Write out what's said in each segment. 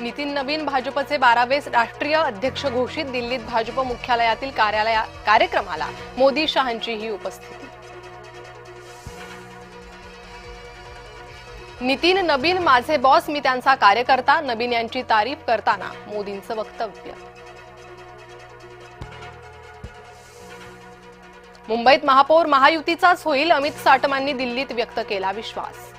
नितीन नवीन भाजपचे 12वे राष्ट्रीय अध्यक्ष घोषित। दिल्लीत भाजप मुख्यालयातील कार्यक्रमाला मोदी शहांचीही उपस्थिती। नितीन नवीन माझे बॉस, मी त्यांचा कार्यकर्ता। नवीन यांची तारीफ करताना मोदींचं वक्तव्य। मुंबईत महापौर महायुतीचाच होईल, अमित साटमांनी दिल्लीत व्यक्त केला विश्वास।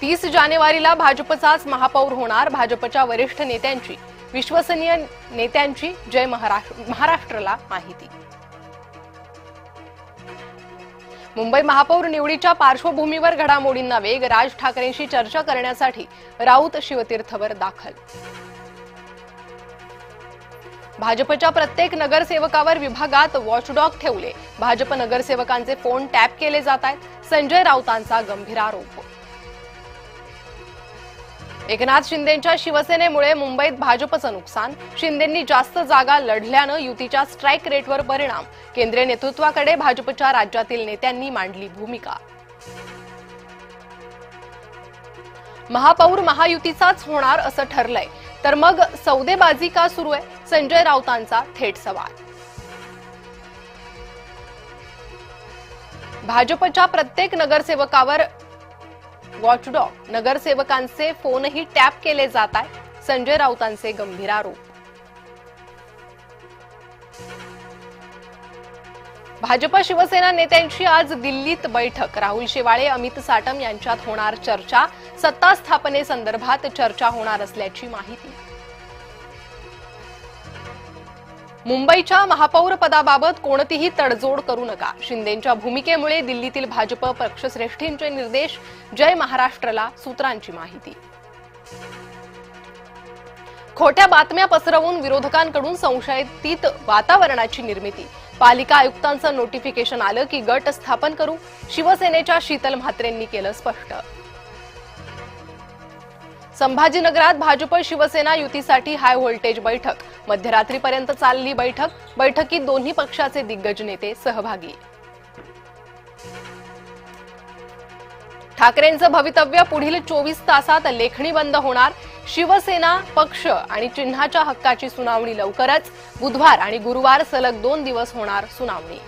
30 जानेवारीला भाजपचाच महापौर होणार। भाजपच्या वरिष्ठ नेत्यांची, विश्वसनीय नेत्यांची जय महाराष्ट्रला माहिती। मुंबई महापौर निवडीच्या पार्श्वभूमीवर घडामोडींना वेग। राज ठाकरेंशी चर्चा करण्यासाठी राऊत शिवतीर्थवर दाखल। भाजपच्या प्रत्येक नगरसेवकावर विभागात वॉचडॉग ठेवले। भाजप नगरसेवकांचे फोन टॅप केले जात आहेत। संजय राऊतांचा गंभीर आरोप। एकनाथ शिंदेंच्या शिवसेनेमुळे मुंबईत भाजपचं नुकसान। शिंदेंनी जास्त जागा लढल्यानं युतीच्या स्ट्राईक रेटवर परिणाम। केंद्रीय नेतृत्वाकडे भाजपच्या राज्यातील नेत्यांनी मांडली भूमिका। महापौर महायुतीचाच होणार असं ठरलंय, तर मग सौदेबाजी का सुरू आहे? संजय राऊतांचा थेट सवाल। भाजपच्या प्रत्येक नगरसेवकावर वॉचडॉग, नगरसेवकांचे फोनही टॅप केले जात आहेत। संजय राऊतांचे गंभीर आरोप। भाजप शिवसेना नेत्यांची आज दिल्लीत बैठक। राहुल शेवाळे, अमित साटम यांच्यात होणार चर्चा। सत्ता स्थापनेसंदर्भात चर्चा होणार असल्याची माहिती। मुंबईच्या महापौर पदाबाबत कोणतीही तडजोड करू नका, शिंदेंच्या भूमिकेमुळे दिल्लीतील भाजप पक्षश्रेष्ठींचे निर्देश। जय महाराष्ट्रला सूत्रांची माहिती। खोट्या बातम्या पसरवून विरोधकांकडून संशयातीत वातावरणाची निर्मिती। पालिका आयुक्तांचं नोटिफिकेशन आलं की गट स्थापन करू, शिवसेनेच्या शीतल म्हात्रेंनी केलं स्पष्ट। संभाजीनगरात भाजप शिवसेना युतीसाठी हाय व्होल्टेज बैठक। मध्यरात्रीपर्यंत चालली बैठक। बैठकीत दोन्ही पक्षाचे दिग्गज नेते सहभागी। ठाकरेंचं भवितव्य, पुढील 24 तासात लेखणी बंद होणार। शिवसेना पक्ष आणि चिन्हाच्या हक्काची सुनावणी लवकरच। बुधवार आणि गुरुवार सलग 2 दिवस होणार सुनावणी।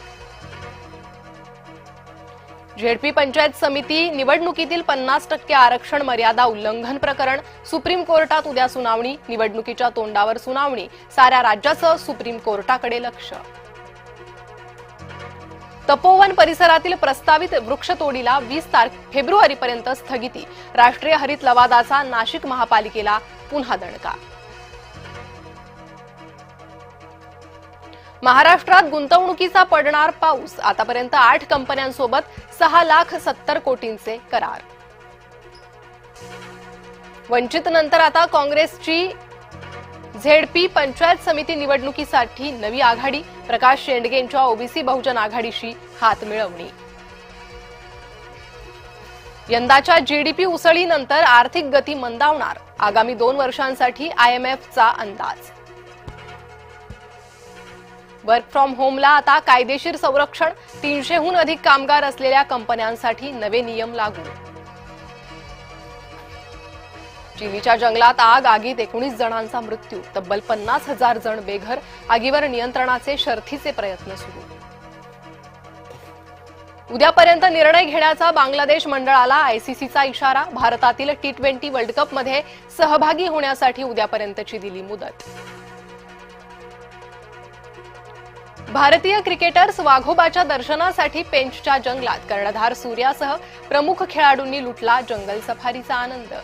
झेडपी पंचायत समिती निवडणुकीतील 50% आरक्षण मर्यादा उल्लंघन प्रकरण। सुप्रीम कोर्टात उद्या सुनावणी। निवडणुकीच्या तोंडावर सुनावणी। साऱ्या राज्याचं सुप्रीम कोर्टाकडे लक्ष। तपोवन परिसरातील प्रस्तावित वृक्षतोडीला 20 फेब्रुवारीपर्यंत स्थगिती। राष्ट्रीय हरित लवादाचा नाशिक महापालिकेला पुन्हा दणका। महाराष्ट्रात गुंतवणुकीचा पडणार पाऊस। आतापर्यंत 8 कंपन्यांसोबत 6,70,00,000 कोटींचे करार। वंचित नंतर आता काँग्रेसची झेडपी पंचायत समिती निवडणुकीसाठी नवी आघाडी। प्रकाश शेंडगेंच्या ओबीसी बहुजन आघाडीशी हात मिळवणी। यंदाच्या जीडीपी उसळीनंतर आर्थिक गती मंदावणार। आगामी 2 वर्षांसाठी आयएमएफचा अंदाज। वर्क फ्रॉम होमला आता कायदेशीर संरक्षण। 300हून अधिक कामगार असलेल्या कंपन्यांसाठी नवे नियम लागू। चिलीच्या जंगलात आग, आगीत 19 जणांचा मृत्यू। तब्बल 50,000 जण बेघर। आगीवर नियंत्रणाचे शर्थीचे प्रयत्न सुरू। उद्यापर्यंत निर्णय घेण्याचा बांगलादेश मंडळाला आयसीसीचा इशारा। भारतातील T20 वर्ल्ड कपमध्ये सहभागी होण्यासाठी उद्यापर्यंतची दिली मुदत। भारतीय क्रिकेटर्स वाघोबाच्या दर्शनासाठी पेंचच्या जंगलात। कर्णधार सूर्यासह प्रमुख खेळाडूंनी लुटला जंगल सफारीचा आनंद।